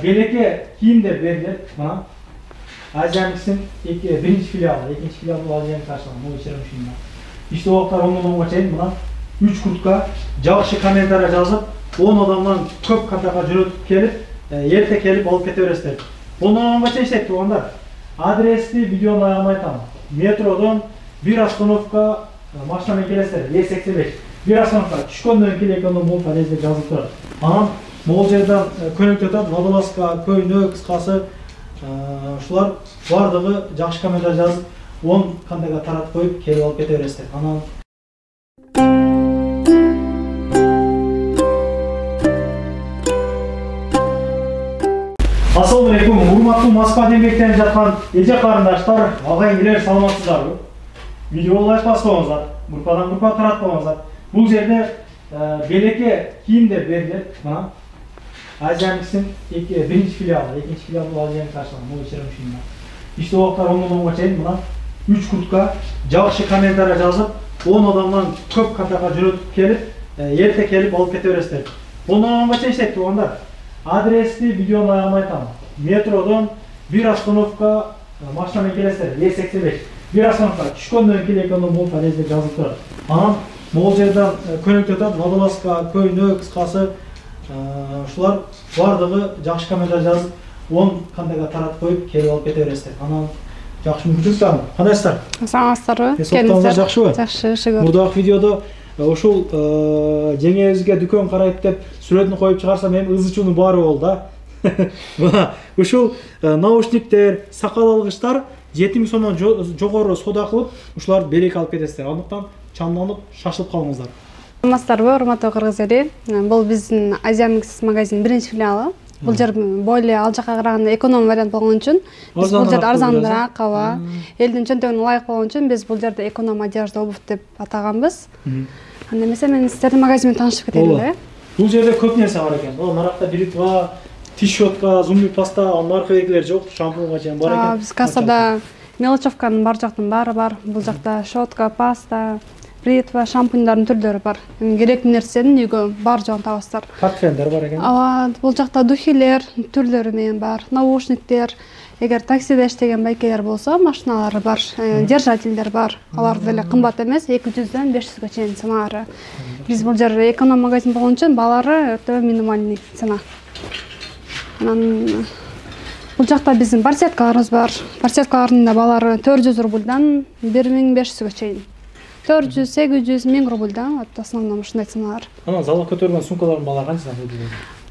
Белекке кийимдер берилет. Мына Азиямикстин биринчи филиалы, экинчи филиалы бул Азиямикс ачылган, могу черемишинде. Иштөө убактар 10 адамга чейин мына 3 куртка жакшы комментарий жазып, 10 адамдан көп катарга жөнөтүп келип, эрте келип алып кете бересиздер. 10 адамга чейин иштейт туугандар. Адрести видеону аямай айтам. Метродон бир остановка машинамен келесиздер, E85. Бир остановка түшкөндөн кийин экөндөн бул полезде жазылып турат. Анан могул жерден көнөктөтөт, водолазка, көйнөк, кыскасы ушулар бардыгы жакшы комментарий жазып, 10 кандайга таратып коюп келип алып кете бересиздер. Анан Assalamu alaikum, урматтуу Москва демектен жаткан эже карындаштар, агайын-энелер, саламатсыздарбы? Видеону лайк баспаңыздар, группадан группа таратпаңыздар. Бул жерде белекке кийимдер берилет. Мына Азиямикстин биринчи филиалы, экинчи филиалы бул Азиямикс ачылган, могу черемишинде. Иштөө убактар 10 адамга чейин мына 3 куртка жакшы комментарий жазып, 10 адамдан көп катарга жөнөтүп келип, эрте келип алып кете бересиздер. 10 адамга чейин иштейт туугандар. Адрести видеону аямай айтам. Метродон бир остановка машинамен келесиздер, E85. Бир остановка түшкөндөн кийин экөндөн бул полезде жазылып турат. Анан могул жерден көнөктөтөт, водолазка, көйнөк, кыскасы ушулар бардыгы жакшы комментарий жазып, 10 кандайга таратып коюп келип алып кете бересиздер. Анан жакшы мүмкүнчүлүктөр. Кандайсыздар? Саламатсыздарбы? Келиңиздер жакшыбы? Жакшы, шүгүр. Мурдагы видеодо ушул жеңебизге дүкөн карайт деп сүрөтүн коюп чыгарсам, эми ызы-чууну баары болду да. Мына ушул наушниктер, сакал алгычтар 7000 сомдон жогору соода кылып, ушулар белек алып кетесиздер. Андыктан чамданып, шашылып калыңыздар. Саламатсыздарбы, урматтуу кыргыз эли? Бул биздин Азиямикс магазинин биринчи филиалы. Бул жер более ал жака караганда эконом вариант болгон үчүн биз бул жерде арзаныраак, аба, элдин чөнтөгүнө ылайык болгон үчүн биз бул жерде эконом одежда, обувь деп атаганбыз. Анда эмесе мен сиздердин магазин менен таанышып кетейин да. Бул жерде көп нерсе бар экен. Наракта бритва, тишотка, зумби паста, анаркы бергилер жок, шампунга чейин бар экен. Биз кассада мелочевканын бар жактын баары бар. Бул жакта щетка, паста, бритва, шампуньдардын түрлөрү бар. Керектүү нерсенин үйгө бар жогун табасыздар. Парфюмдер бар экен. Ооба, бул жакта духилер түрлөрү менен бар. Наушниктер, эгер таксиде иштеген байкелер болсо, машиналары бар, держательдер бар. Алар деле кымбат эмес, 200дөн 500га чейин ценалары. Биз бул жер эконом магазин болгон үчүн баалары өтө минимальный цена. Анан бул жакта биздин барсеткаларыбыз бар. Барсеткалардын да баалары 400 рубльдан 1500га чейин. 400, 800, 1000 рубльдан, вот основном ушундай ценалар. Анан залга көтөргөн сумкалардын баалары канча?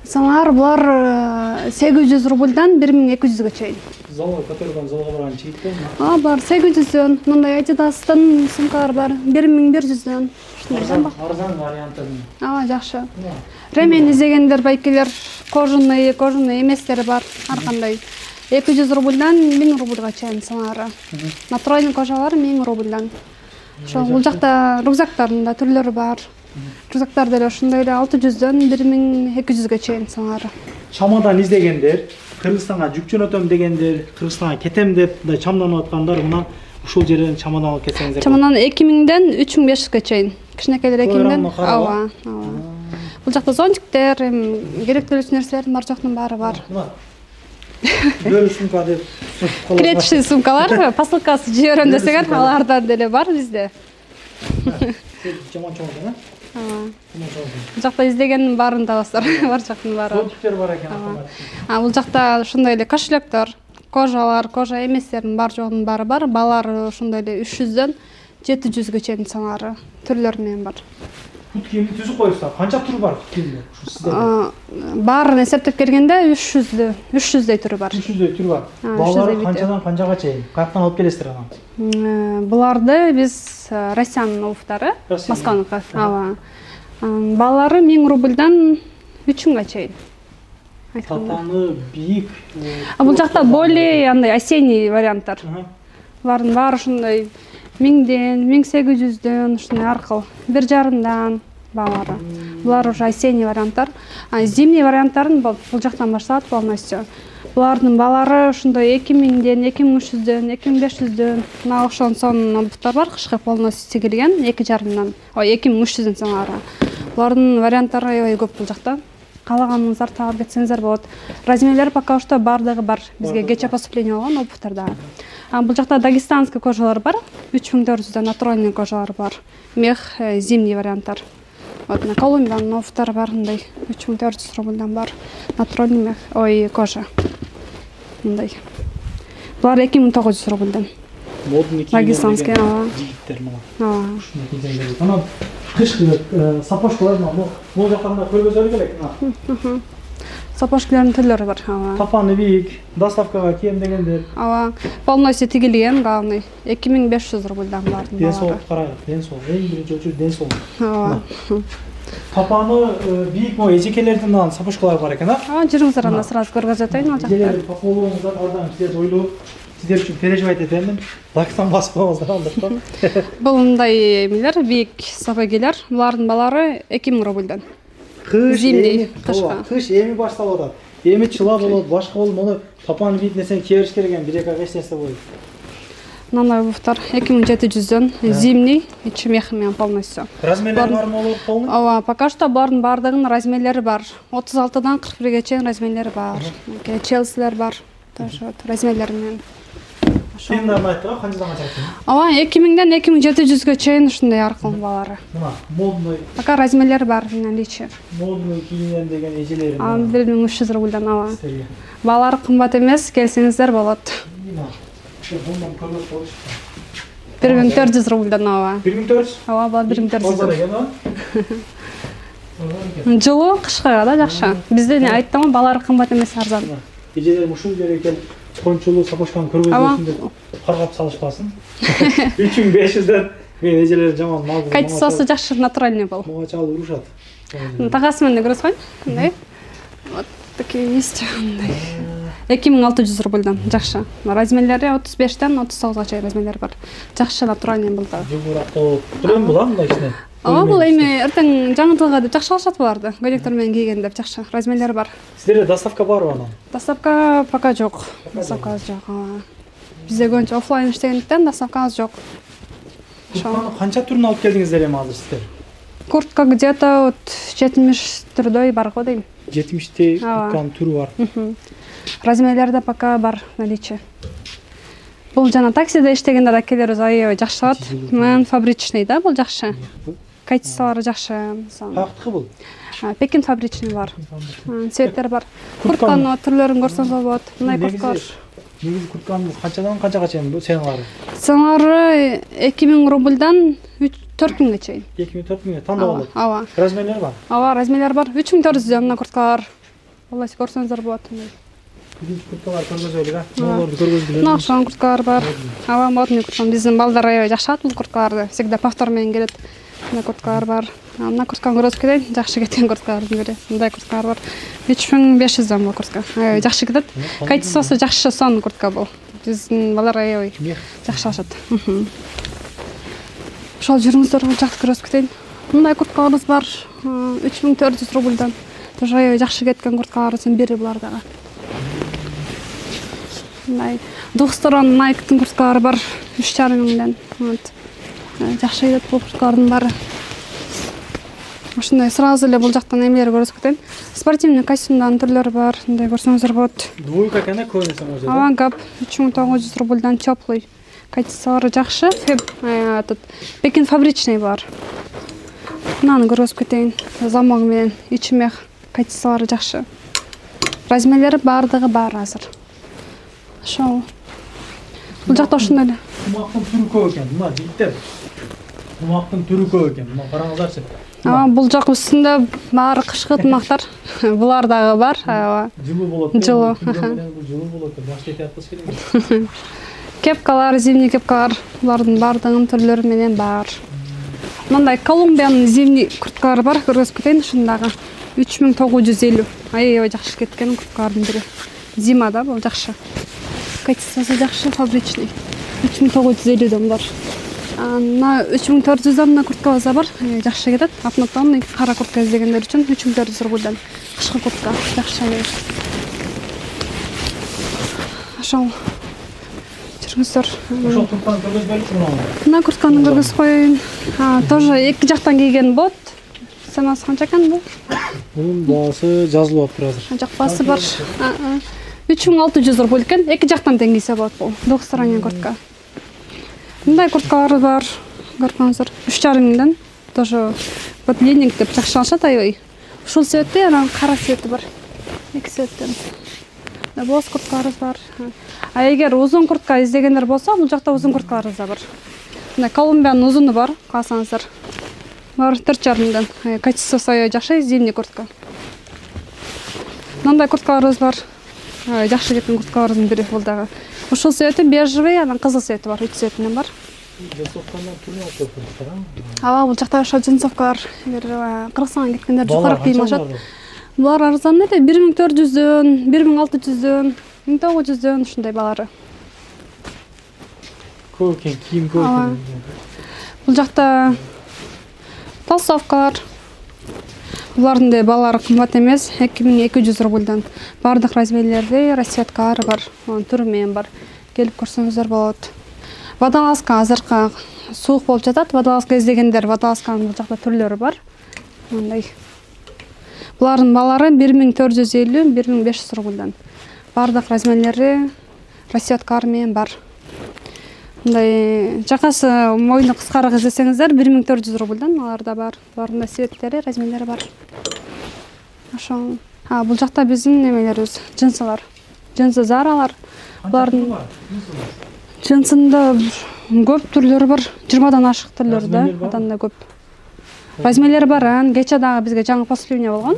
Ценалар булар 800 рубльдан 1200га чейин. Залга көтөргөн, залга барган чейитте? Бар 800дөн, мындай Adidas'тын сумкалар бар 1100дөн. Арзан варианты. Жакшы. Ремень издегендер байкелер кожаный эместери бар, ар кандай. 200 рубльдан 1000 рубльга чейин ценалары. Натуральный кожалар 1000 рубльдан. Бул жакта рюкзактардын да түрлөрү бар. Рюкзактар деле ушундай эле 600дөн 1200га чейин ценалары. Чамадан издегендер, Кыргызстанга жүк жөнөтөм дегендер, Кыргызстанга кетем деп мындай чамданып аткандар мына ушул жерден чамадан алып кетсеңиздер. Чамадан 2000ден 3500га чейин. Кичинекейлер 2000ден. Ооба. Бул жакта зонтиктер, керектүү нерселердин бар жоктун баары бар. Бөлү сумка деп. Клетчатый сумкалар, посылкасы жиберем десеңер, алардан деле бар бизде. Жаман чоң, Бул жакта издегендин баарын табасыздар, бар жактын баары. Зонтиктер бар экен. Бул жакта ушундай эле кошелектер, кожалар, кожа эместердин бар жогунун баары бар. Баалары ушундай эле 300дөн 700га чейин ценалары, түрлөрү менен бар. Кут кийимди түзүп коюпсуздар. Канча түрү бар кут кийимдер? Баарын эсептеп келгенде 300дөй түрү бар. 300дөй түрү бар. Баалары канчадан канчага чейин? Каяктан алып келесиздер анан? Буларды биз Россиянын обувтары, Москваныкы. Баалары 1000 рубльдан 3000га чейин. Татаны бийик. Бул жакта более андай осенний варианттар. Булардын баары ушундай 1000ден, 1800дөн ушундай аркыл 1,5дан баалары. Булар уже осенний варианттар. Зимний варианттарын бул жактан башталат полностью. Булардын баалары ушундай 2000ден, 2300дөн, 2500дөн, мына ошон сонун обувтар бар, кышкы полностью тигилген 2,5дан, 2300дөн ценалары. Булардын варианттары аябай көп бул жакта. каалаганыңыздар таап кетсеңиздер болот. Размерлери пока что бардыгы бар. Бизге кече поступление болгон обувтарда. Бул жакта дагестанский кожалар бар. 3400 натуральный кожалар бар. Мех зимний варианттар. Вот на Колумбиянын обувтары бар, мындай 3400 рубльдан бар. Натуральный мех, кожа. Мындай. Булар 2900 рубльдан. Модный дагестанский, жигиттер мына. Ушуну кийгендер. Анан кышкы сапожкалар бул жактан көргөзөлү керек. Сапожкалардын түрлөрү бар. Тапаны бийик, доставкага кийем дегендер. Полностью тигилген, главный 2500 рубльдан бар. Ден соолук карайык, ден соолук. Эң биринчи очуу ден соолук. Тапаны бийик мо эжекелердин анан сапожкалар бар экен, Жүрүңүздөр анда сразу көргөзөт атайын ал жакта. Эжекелерди пополуңуздар, ардан сиздер ойлоп, сиздер үчүн переживать этемин. Дагестан баспаңыздар андыктан. Бул мындай эмелер, бийик сапогелер. Булардын балары 2000 рубльдан. Зимний, кыш эми башталып атат. Эми чыла болот, башка болот. Муну тапаны бийип нерсени кийериш керек экен, бир эки эч нерсе болот. Мындай обувтар 2700дөн, зимний, ичи мех менен полностью. Размерлери бармы болот полный? Пока что булардын бардыгынын размерлери бар. 36дан 41ге чейин размерлери бар. Челсилер бар. Тоже вот размерлери менен. Тыйындарын айттыга, канчадан канча? 2000ден 2700ге чейин ушундай аркылуу балары. Мына модный. Пока размерлери бар, наличие. Модный кийинген деген эжелери. 1300 рубльдан Балары кымбат эмес, келсеңиздер болот. 1400 рубльдан 1400? Бала 1400. Жылуу кышка да жакшы. Бизде айттым, балары кымбат эмес, арзан. Эжелер ушул жерге келип кончулуу сапожканы көргөзөсүн деп каргап салышпасын. 3500ден мен эжелер жаман мал. Качествосу жакшы, натуральный бол. Мага чалып урушат. Тагасы менен көрөсүз го? Мындай. Вот такие есть. 2600 рубльдан жакшы. Размерлери 35ден 39га чейин размерлери бар. Жакшы натуральный бол да. Жумурактоо турем була мындай ичинен. Бул эми эртең жаңыртылга деп жакшы алышат буларды. Көйлөктөр менен кийген деп жакшы. Размерлери бар. Сиздерде доставка барбы анан? Доставка пока жок. Доставка жок. Бизде көбүнчө офлайн иштегендиктен доставкабыз жок. Канча түрүн алып келдиңиздер эми азыр сиздер? Куртка где-то 70 түрдөй бар го дейм. 70 куртканын түрү бар. Размерлерде пока бар наличие. Бул жана таксиде иштегенде да келерибиз аябай жакшы болот. Мен фабричный да, бул жакшы. Качестволору жакшы. Каяктыкы бул? Пекин фабричный бар. Цветтер бар. Куртканын түрлөрүн көрсөңүз болот. Мындай курткалар. Негизи куртканын канчадан канчага чейин ценалары? Ценалары 2000 рубльдан 4000ге чейин. 2000-4000 тандап алат. Размерлери бар? Размерлери бар. 3400 мына курткалар. Алласы көрсөңүздөр болот. Курткалар көргөзөлүк, Молорду көргөзгүлөр. Накшан курткалар бар. Модный куртка. Биздин балдар аябай жакшат бул курткаларды. Всегда повтор менен келет. Мына курткалар бар. Мына куртканы көрсөтүп кетейин. Жакшы кеткен курткалардын бири. Мындай курткалар бар. 3500 бул куртка. Аябай жакшы кетет. Качествосу жакшы сон куртка бул. Биздин балдар аябай жакшы алышат. Ошол жүрүңүздөр бул жакты көрсөтүп кетейин. Мындай курткаларыбыз бар. 3400 рубльдан. Тоже аябай жакшы кеткен курткалардын бири булар дагы. Двухсторонный Nike'тың курткалары бар 3500ден. Жакшы кетет бул курткалардын баары. Ушундай сразу эле бул жактан эмелер көрсөтүп кетейин. Спортивный костюмдардын түрлөрү бар. Мындай көрсөңүздөр болот. Двойка экен көбүнесе может. Гап 3900 рубльдан теплый. Качестволору жакшы. Пекин фабричный бар. Мынаны көрсөтүп кетейин. Замок менен ичи мех. Качестволору жакшы. Размерлери бардыгы бар азыр. Ошол. Бул жакта ушундай эле. Тумактын түрү көп экен. Мына жигиттер. Тумактын түрү көп экен. Мына караңыздарчы. Бул жак үстүндө баары кышкы тумактар. Булар дагы бар. Жылуу болот. Жылуу. Жылуу болот. Жакшы этип кылыш керек. Кепкалар, зимний кепкалар, булардын бардыгынын түрлөрү менен бар. Мындай Колумбиянын зимний курткалары бар, көрсөтүп кетейин ушундагы. 3950. Аябай жакшы кеткен курткалардын бири. Зима да, бул жакшы. Качествосу жакшы, фабричный. 3950ден бар. Мына 3400ден курткабыз бар, жакшы кетет. Автономный кара куртка издегендер үчүн 3400 рубльдан. Кышкы куртка жакшы. Ошол. Жүрүңүздөр. Ошол куртканы көргөзбөйлүкчү мына. Мына куртканы көргөзүп коеюн. Тоже эки жактан кийген болот. Ценасы канча экен бул? Bunun baası жазылып атыр азыр. Жак баасы бар. 3600 рубль экен. Эки жактан тең кийсе болот бул. Двухсторонний куртка. Мындай курткалар бар. Көрсөңүздөр 3,5 миңден. Тоже вот ленинг деп жакшы алышат аябай. Ушул цветте, анан кара цвети бар. Эки цветтен. Боз курткаларыбыз бар. А эгер узун куртка издегендер болсо, бул жакта узун курткаларыбыз да бар. Мына Колумбиянын узуну бар, кааласаңыздар. Бар 4,5 миңден. Качествосы аябай жакшы, зимний куртка. Мындай курткаларыбыз бар. Жакшы кеткен курткаларыбыздын бири бул дагы. Ушул цвети бежевый, анан кызыл цвети бар, 3 цветинен бар. Джинсовкадан түрүнү алып көрсөңүздөр, Ага, бул жакта ошо джинсовкалар, Кыргызстанга кеткендер жукарып кийим алышат. Булар арзан эле, 1400дөн, 1600дөн, 1900дөн ушундай баалары. Көп экен, кийим көп экен. Бул жакта толстовкалар. Булардын да баалары кымбат эмес, 2200 рубльдан. Бардык размерлерде расцветкалары бар, түрү менен бар. Келип көрсөңүздөр болот. Водолазка азыркы суук болуп жатат. Водолазка издегендер, водолазканын бул жакта түрлөрү бар. Мындай. Булардын баалары 1450, 1500 рубльдан. Бардык размерлери расцветкалары менен бар. Мындай жакасы моюну кыскараак издесеңиздер 1400 рубльдан алар да бар. Булардын да цветтери, размерлери бар. Ошол. Бул жакта биздин немелерибиз, джинсылар. Джинсы Заралар. Булардын джинсында көп түрлөрү бар. 20дан ашык түрлөрү да, адан да көп. Размерлери бар. Кече дагы бизге жаңы поступление болгон.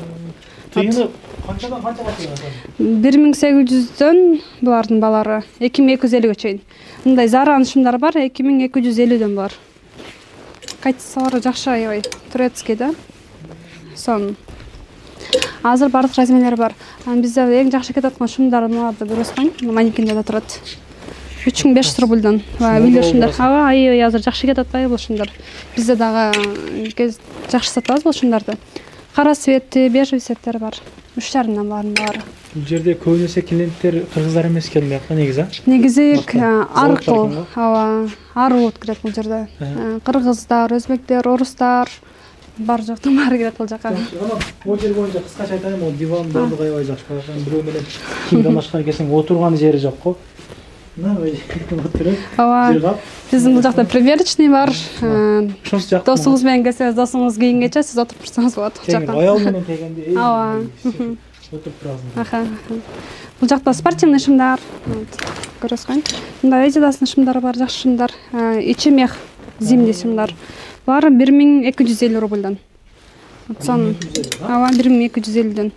Тыйыны канчадан канчага чейин? 1800дөн булардын баалары 2250ге чейин. Мындай Заранын шымдары бар, 2250дөн бар. Качестволору жакшы аябай, турецкий да. Сон. Азыр бардык размерлери бар. Бизде эң жакшы кетип аткан шымдар мыналарды көрөсүң, манекенде да турат. 3500 рубльдан. Үйлөр шымдар. Аябай азыр жакшы кетип атпайбы бул шымдар. Бизде дагы жакшы сатабыз бул шымдарды. Кара цветти, бежевый цветтер бар. 3,5 миңден баары. Бул жерде көбүнесе клиенттер кыргыздар эмес экен бияка негизи. Негизи аркыл, ар болуп кирет бул жерде. Кыргыздар, өзбектер, орустар бар жактан баары кирет бул жака. Бул жер боюнча кыскача айтайын, бул диван бардык аябай жакшы. Бирөө менен кимден башка келсең отурган жери жок го. Мына отуруп. Биздин бул жакта примерочный бар. Досуңуз менен келсеңиз, досуңуз кийингече сиз отуруп турсаңыз болот бул жака. Аял менен келгенде отуруп турасыз. Бул жакта спортивный шымдар. Көрөсүң. Мындай Adidas шымдары бар, жакшы шымдар. Ичи мех, зимний шымдар. Булар 1250 рубльдан. Сон 1250дөн.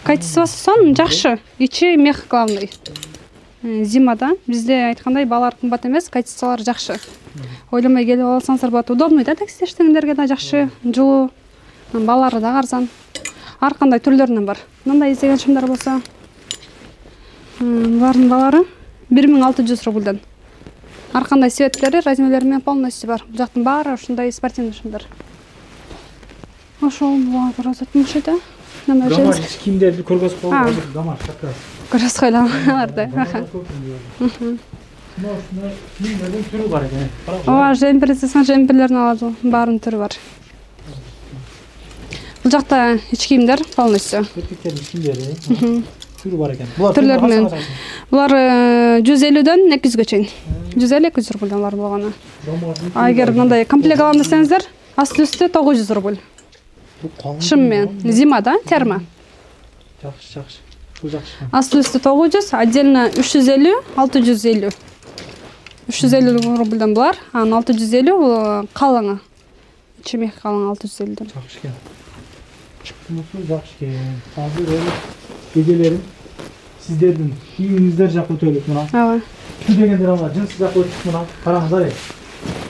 Качествосы сон жакшы. Ичи мех главный. Зимада бизде айткандай баалар кымбат эмес, качестволору жакшы. Ойломой келип алсаңыздар болот. Удобный да, такси иштегендерге да жакшы, жылуу. Баалары да арзан. Ар кандай түрлөрүнөн бар. Мындай издеген шымдар болсо, булардын баалары 1600 рубльдан. Ар кандай цветтери, размерлери менен полностью бар. Бул жактын баары ушундай спортивный шымдар. Ошол булар атмышы да. Гамаш кийимдерди көргөзүп коюп, гамаш как раз. Көрөсүп койлаңар да. Кийимдердин түрү бар экен. Ооба, жемпер десең, жемперлердин алады, баарынын түрү бар. Бул жакта ич кийимдер полностью. Эркектердин кийимдери түрү бар экен. Түрлөр менен. Булар 150дөн 200гө чейин. 150-200 рубльдан бар болгону. Эгер мындай комплект алам десеңиздер, асты үстү 900 рубль. Шым менен. Зима да, термо. Жакшы. Бул жакшы. Асты үстү 900, отдельно 350, 650. 350 рубльдан булар, анан 650 калыңы. Чемек калың 650дөн. Жакшы экен. Мусул жакшы экен. Азыр эле кежелерин сиздердин кийимиңиздер жак өтөлүк мына. Ооба. Дегендер ала жынсы жак өтүп мына. Караңыздар.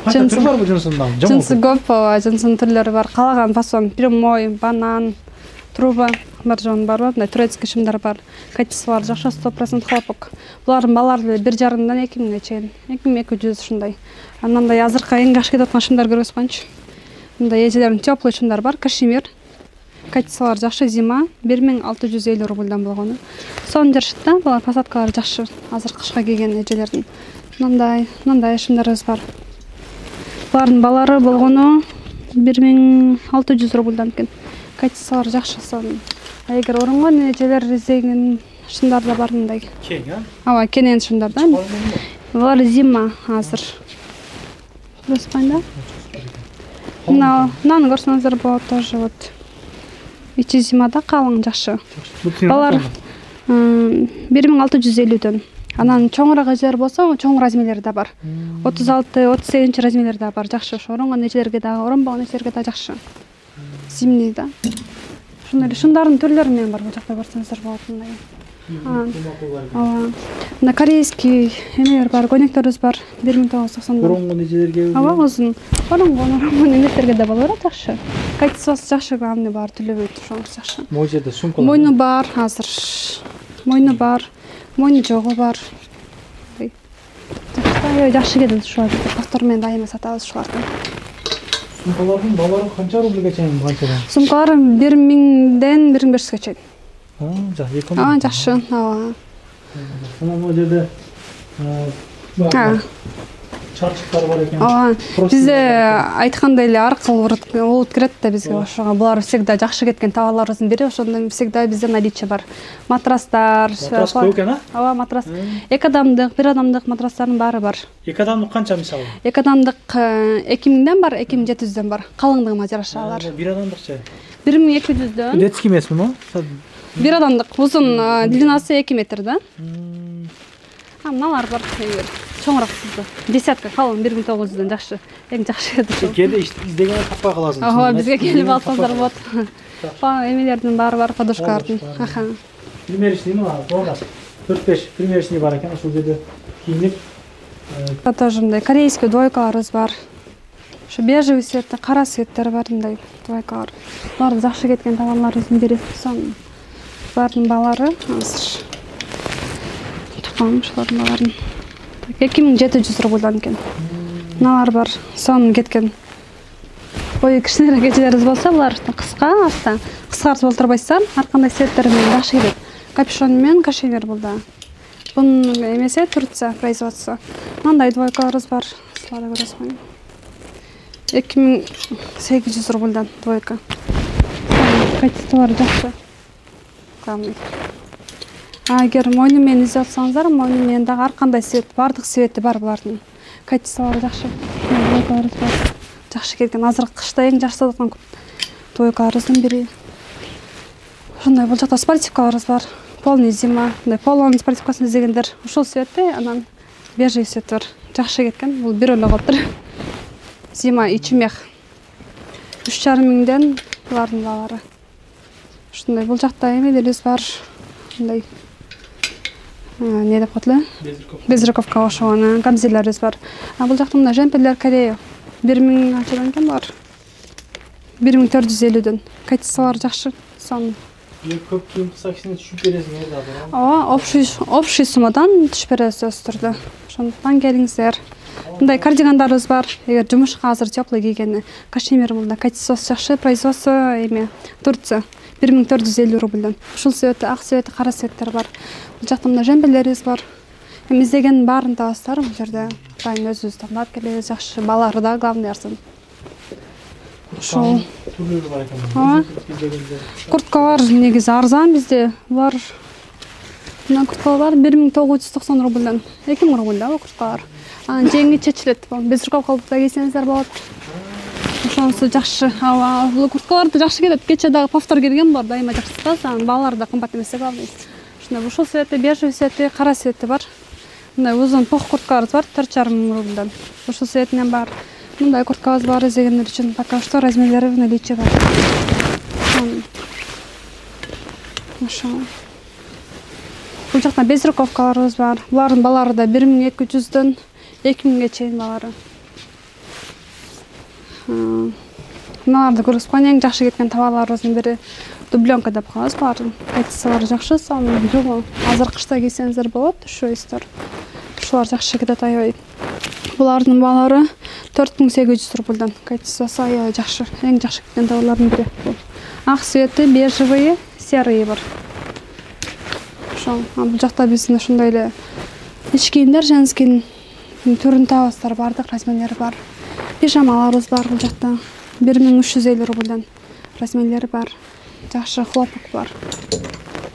Канча түр бар бул жынсында? Жынсы көп, жынсынын түрлөрү бар. Калаган фасон, прямой, банан, труба бар жон бар, мындай турецкий шымдар бар. Качестволору жакшы, 100% хлопок. Булардын баалары 1,5-дан 2 миңге чейин, 2200 ушундай. Анандай азыркы эң жакшы кетип аткан шымдар көрөсүз коюңчу. Мындай эжелердин теплый шымдар бар, кашемир. Качестволору жакшы, зима 1650 рубльдан болгону. Сон жашытта булар посадкалары жакшы, азыр кышка кийген эжелердин. Мындай шымдарыбыз бар. Булардын баалары болгону 1600 рубльдан экен. качестволору жакшы сонун. Эгер оронгон эжелер изеген шындар да бар мындай. Кең, а? Ооба, кенен шындар да. Булар зима азыр. Көрөсүңбү? Мынаны көрсөңүздөр болот тоже вот. Ичи зимада калың жакшы. Балар 1650дөн. Анан чоңураак эжелер болсо, чоң размерлери да бар. 36-38 размерлери да бар. Жакшы. Оронгон эжелерге да, оронбогон эжелерге да жакшы. Зимний да. Ушундай шындардын түрлөрү менен бар. Бул жакта көрсөңүздөр болот мындай. Ооба. Мына корейский эмелер бар, көйнөктөрүбүз бар. 1990. Оронгон эжелерге. Ооба, узун. Оронгон эместерге да болот, жакшы. Качествосы жакшы, главный бар, түлөбөйт, ошоңуз жакшы. Могу жерде сумкалар. Мойну бар, азыр. Мойну бар. Мойну жогу бар. Жакшы кетет ушулар. Повтор менен дайыма сатабыз ушуларды. Сумкалардын балары канча рубльга чейин канчадан? Сумкалар 1000ден 1500ге чейин. Жакшы. Жакшы, ооба. Могу жерде чарчыктар бар экен. Ооба. Бизде айткандай эле аркыл болуп кирет да бизге ошого. Булар всегда жакшы кеткен товарларыбыздын бири, ошондон всегда бизде наличие бар. Матрастар, Матрас көп экен, а? Ооба, матрас. 2 адамдык, 1 адамдык матрастардын баары бар. 2 адамдык канча мисалы? 2 адамдык 2000ден бар, 2700ден бар. Калыңдыгына жараша алар. 1 адамдыкчы? 1200дөн. Детский эмесби му? 1 адамдык узун длинасы 2 метр да. Мыналар бар, чоңураак сызды. Десятка калың 1900дөн жакшы. Эң жакшы кетет. Кээде издеген таппай каласың. Ооба, бизге келип алсаңдар болот. Эмелердин баары бар, подушкалардын. Примерочный мына, тоғда. 4-5 примерочный бар экен, ошол жерде кийинип. Тоже мындай корейский двойкаларыбыз бар. Ошо бежевый цветте, кара цветтер бар мындай двойкалар. Булар жакшы кеткен товарларыбыздын бири. Булардын баалары азыр. Ушулардын бааларын 2700 рубльдан экен. Мыналар бар, сонун кеткен. Бою кичинерээк эжелерибиз болсо, булар кыска, аста кыскартып олтурбайсыздар, ар кандай цветтер менен жакшы кетет. Капюшон менен кашемир булда. Бунун эмеси Турция производство. Мындай двойкаларыбыз бар. Силерде көрөсүңөр. 2800 рубльдан двойка. Качестволору жакшы. Камый. Эгер мойну менен издеп атсаңыздар, мойну менен дагы ар кандай цвет, бардык цвети бар булардын. Качестволору жакшы. Двойкаларыбыз бар. Жакшы кеткен. Азыр кышта эң жакшы саткан двойкаларыбыздын бири. Ошондой бул жакта спортивкаларыбыз бар. Полный зима. Полонун спортивкасын издегендер ушул цветти, анан бежевый цвет бар. Жакшы кеткен. Бул бир эле калыптыр. Зима ичи мех. 3500ден булардын баалары. Ушундай бул жакта эмелерибиз бар. Мындай не деп коет эле? Безруковка ошогон гамзелерибиз бар. Бул жакта мына жемперлер Корея. 1000 канчадан экен бар? 1450дөн. Качестволору жакшы, сонун. Көп кийим кыса кичине түшүп бересиңер да бар. Ооба, общий суммадан түшүп беребиз өз түрдө. Ошондуктан келиңиздер. Мындай кардигандарыбыз бар. Эгер жумушка азыр теплый кийгени, кашемир мында качествосы жакшы, производство эме Турция. 1450 рубльдан. Ушул цвети, ак цвети, кара цветтер бар. Бул жакта мына жемперлерибиз бар. Эми издегенин баарын табасыздар бул жерде. Дайым өзүбүз тандап келебиз, жакшы. Балары да главный арзан. Ошол түрлөрү бар экен. Курткалар негизи арзан бизде. Булар мына курткалар 1990 рубльдан. 2000 рубль да бул курткалар. Анан жеңи чечилет. Безруковка кийсеңиздер болот. Ошонусу жакшы. Ооба, бул курткаларды жакшы кетет. Кече дагы повтор келген бар, дайыма жакшы сатасыз. Анан баалары да кымбат эмес главный. Ушундай ушул цветти, бежевый цветти, кара цветти бар. Мындай узун пох курткаларыбыз бар, 4500 рубльдан. Ушул цветинен бар. Мындай курткабыз бар, издегендер үчүн пока что размерлери в наличии бар. Ошо. Бул жакта безруковкаларыбыз бар. Булардын баалары да 1200дөн 2000ге чейин баалары. Мыналарды көрүп аткан эң жакшы кеткен товарларыбыздын бири дубленка деп коебуз. Булардын качестволору жакшы, сонун жугу. Азыр кышта кийсеңиздер болот, ушуйсуздар. Ушулар жакшы кетет аябай. Булардын баалары 4800 рубльдан. Качествосы аябай жакшы. Эң жакшы кеткен товарлардын бири. Ак цвети, бежевый, серый бар. Ошол. Бул жакта биздин ушундай эле ич кийимдер, женский түрүн табасыздар, бардык размерлери бар. Пижамаларыбыз бар бул жакта. 1350 рубльдан размерлери бар. жакшы хлопок бар.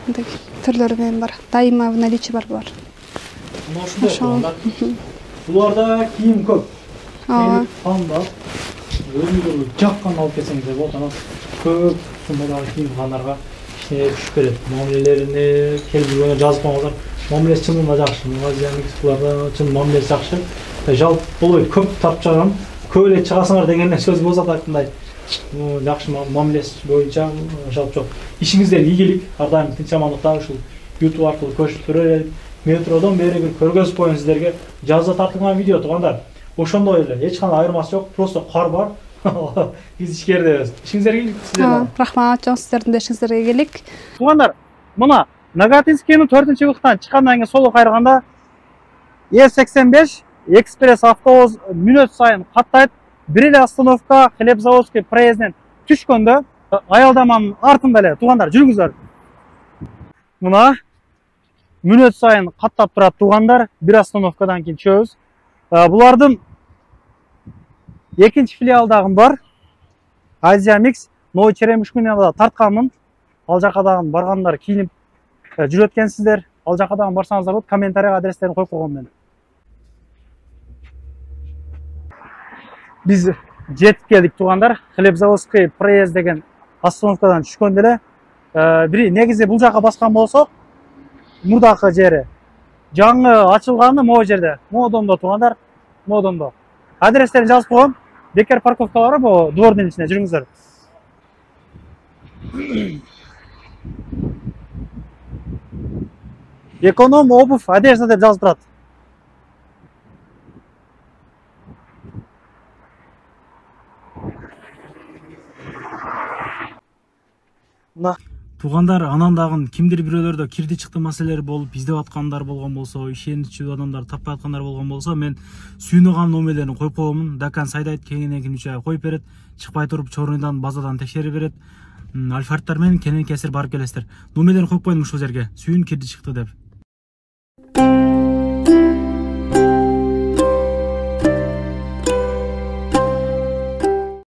Мындай түрлөрү менен бар. Дайыма в наличии бар булар. Мына ушундай туугандар. Буларда кийим көп. Ооба. Тандап, өзүңүз жаккан алып келсеңиздер болот. Анан көп суммадагы кийим кандарга кичине түшүп келет. Мамилелерине келип жүргөндө жазып коңуздар. Мамилеси чынында жакшы. Буларда чын мамилеси жакшы. Жалпы болбойт. Көп тартып чыгарам. Көп эле чыгасыңар деген сөз болсо да андай. Жакшы мамилеси боюнча жалпы жок. Ишиңиздерге ийгилик, ар дайым тынч амандыкта ушул YouTube аркылуу көрсөтүп турат. Метродон бери бир көргөзүп коюн сиздерге. Жазда тартылган видео туугандар. Ошондой эле, эч кандай айырмасы жок. Просто кар бар. Биз ичкердебиз. Ишиңиздерге ийгилик сиздерге. Рахмат, жок сиздердин да ишиңизге ийгилик. Туугандар, мына Нагатинскийдин 4-чыбыктан чыккандан кийин соло кайрганда Е85 экспресс автобус мүнөт сайын каттайт. Бир эле остановка Хлебзаводский проездинен түшкөндө аялдаманын артында эле туугандар жүрүңүздөр. Мына мүнөт сайын каттап турат туугандар. Бир остановкадан кийин түшөбүз. Булардын экинчи филиалдагы бар. Азия Микс Новый Черемушкиныда тартканмын. Ал жака дагы баргандар кийинип жүрөт экенсиздер. Ал жака дагы барсаңыздар болот. Комментарийга адрестерин коюп койгом мен. Биз жетип келдик туугандар. Хлебзаводский проезд деген остановкадан түшкөндө эле бир негизи бул жака баскан болсок, мурдакы жери жаңы ачылганы могу жерде. Модондо туугандар, модондо. Адрестерин жазып койгом. Бекер парковкалары бу двордун ичинде жүрүңүздөр. Эконом обувь, одежда деп жазып турат. Туугандар, анан дагы кимдир бирөөлөрдө кирди чыкты маселелери болуп, издеп аткандар болгон болсо, ишеничүү адамдар таппай аткандар болгон болсо, мен сүйүнөган номерлерин коюп койгомун. Дакан сайдайт кеңинен ким үчө коюп берет, чыкпай туруп чорундан базадан текшерип берет. Альфардтар менен кенен кесир барып келесиздер. Номерлерин коюп коюдум ушул жерге. Сүйүн кирди чыкты деп.